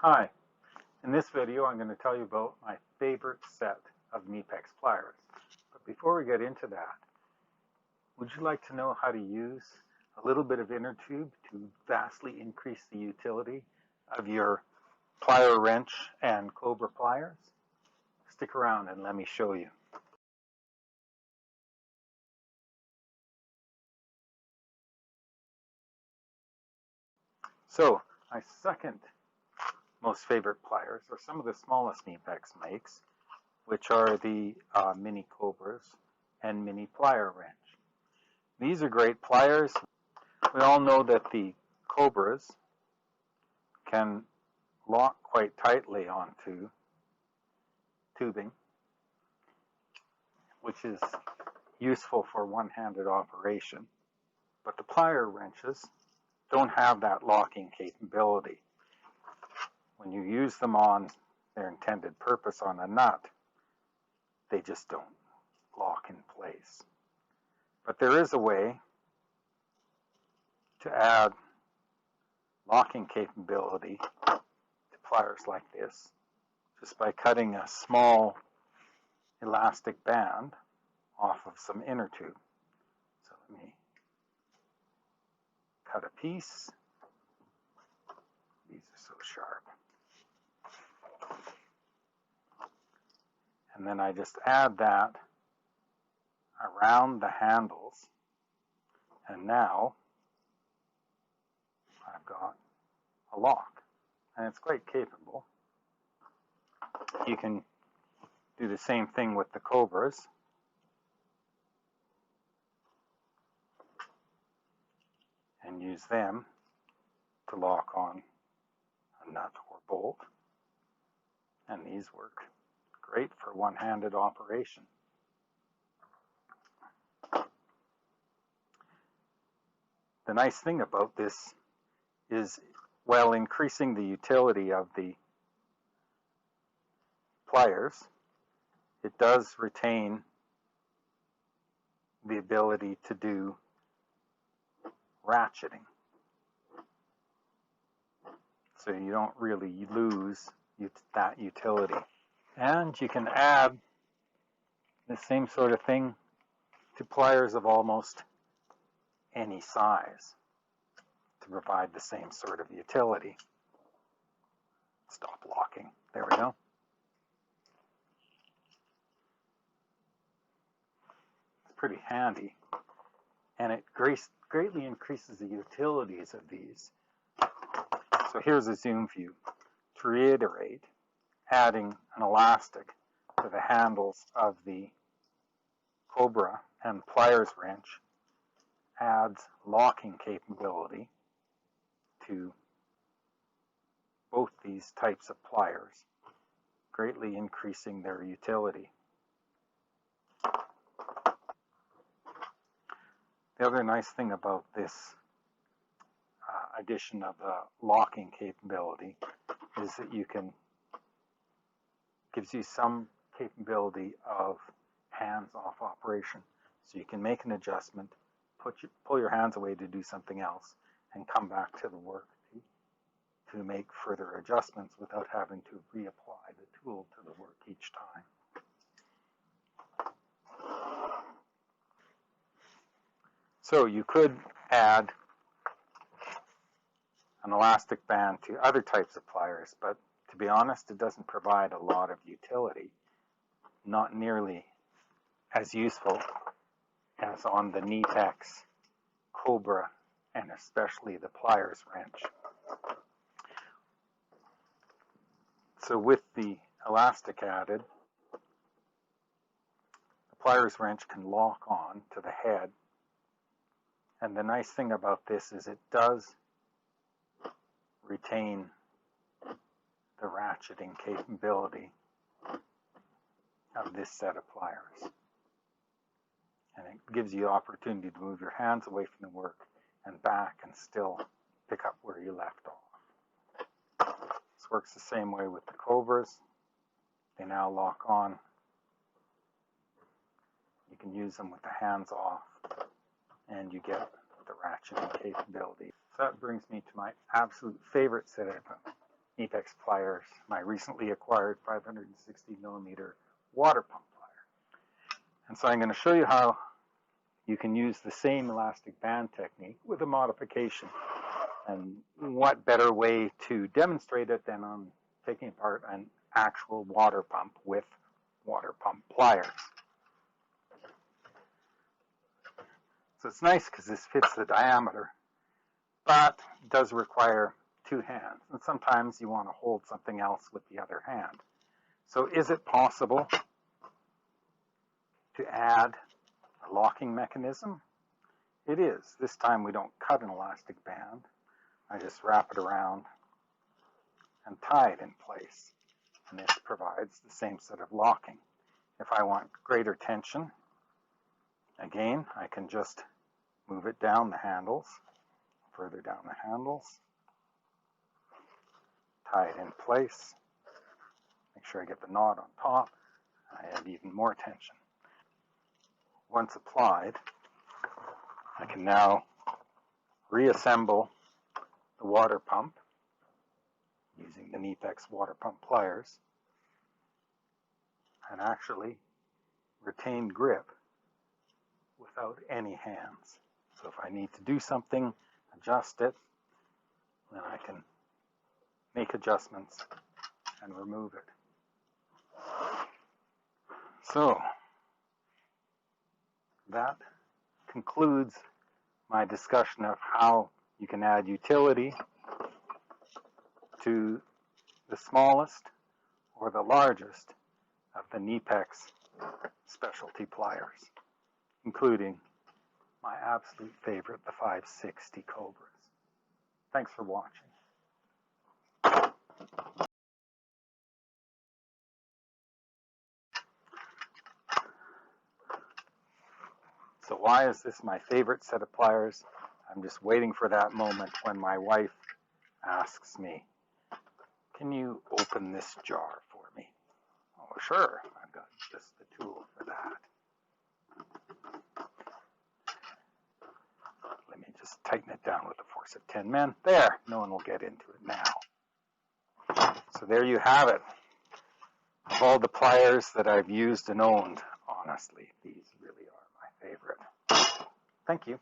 Hi, in this video I'm going to tell you about my favorite set of Knipex pliers. But before we get into that, would you like to know how to use a little bit of inner tube to vastly increase the utility of your Plier-Wrench and Cobra pliers? Stick around and let me show you. So, my second most favorite pliers are some of the smallest Knipex makes, which are the Mini-Cobras and Mini-Plier-Wrench. These are great pliers. We all know that the Cobras can lock quite tightly onto tubing, which is useful for one-handed operation. But the Plier-Wrenches don't have that locking capability. When you use them on their intended purpose on a nut, they just don't lock in place. But there is a way to add locking capability to pliers like this, just by cutting a small elastic band off of some inner tube. So let me cut a piece. These are so sharp. And then I just add that around the handles, and now I've got a lock, and it's quite capable. You can do the same thing with the Cobras. And use them to lock on a nut or bolt. And these work great for one-handed operation. The nice thing about this is, while increasing the utility of the pliers, it does retain the ability to do ratcheting. So you don't really lose that utility. And you can add the same sort of thing to pliers of almost any size to provide the same sort of utility. Stop locking. There we go. It's pretty handy, and it greatly increases the utilities of these. So here's a zoom view. To reiterate, adding an elastic to the handles of the Cobra and Pliers-Wrench adds locking capability to both these types of pliers, greatly increasing their utility. The other nice thing about this addition of the locking capability is that gives you some capability of hands-off operation. So you can make an adjustment, pull your hands away to do something else, and come back to the work to make further adjustments without having to reapply the tool to the work each time. So you could add an elastic band to other types of pliers, but to be honest, it doesn't provide a lot of utility, not nearly as useful as on the Knipex Cobra and especially the Pliers-Wrench. So with the elastic added, the Pliers-Wrench can lock on to the head. And the nice thing about this is it does retain the ratcheting capability of this set of pliers. And it gives you the opportunity to move your hands away from the work and back and still pick up where you left off. This works the same way with the Cobras. They now lock on. You can use them with the hands off, and you get the ratcheting capability. So that brings me to my absolute favorite set of Knipex Pliers, my recently acquired 560 millimeter water pump plier. And so I'm going to show you how you can use the same elastic band technique with a modification. And what better way to demonstrate it than on taking apart an actual water pump with water pump pliers. So it's nice because this fits the diameter, but it does require two hands. And sometimes you want to hold something else with the other hand. So is it possible to add a locking mechanism? It is. This time we don't cut an elastic band. I just wrap it around and tie it in place. And this provides the same set of locking. If I want greater tension, again, I can just move it down the handles, further down the handles, tie it in place, make sure I get the knot on top, I add even more tension. Once applied, I can now reassemble the water pump using the Knipex water pump pliers and actually retain grip without any hands. So if I need to do something, adjust it, then I can make adjustments and remove it. So that concludes my discussion of how you can add utility to the smallest or the largest of the Knipex specialty pliers, including my absolute favorite, the 560 Cobras. Thanks for watching. So why is this my favorite set of pliers? I'm just waiting for that moment when my wife asks me, can you open this jar for me? Oh, sure, I've got just the tool for that. Let me just tighten it down with the force of 10 men. There, no one will get into it now. So there you have it. Of all the pliers that I've used and owned, honestly, these really are my favorite. Thank you.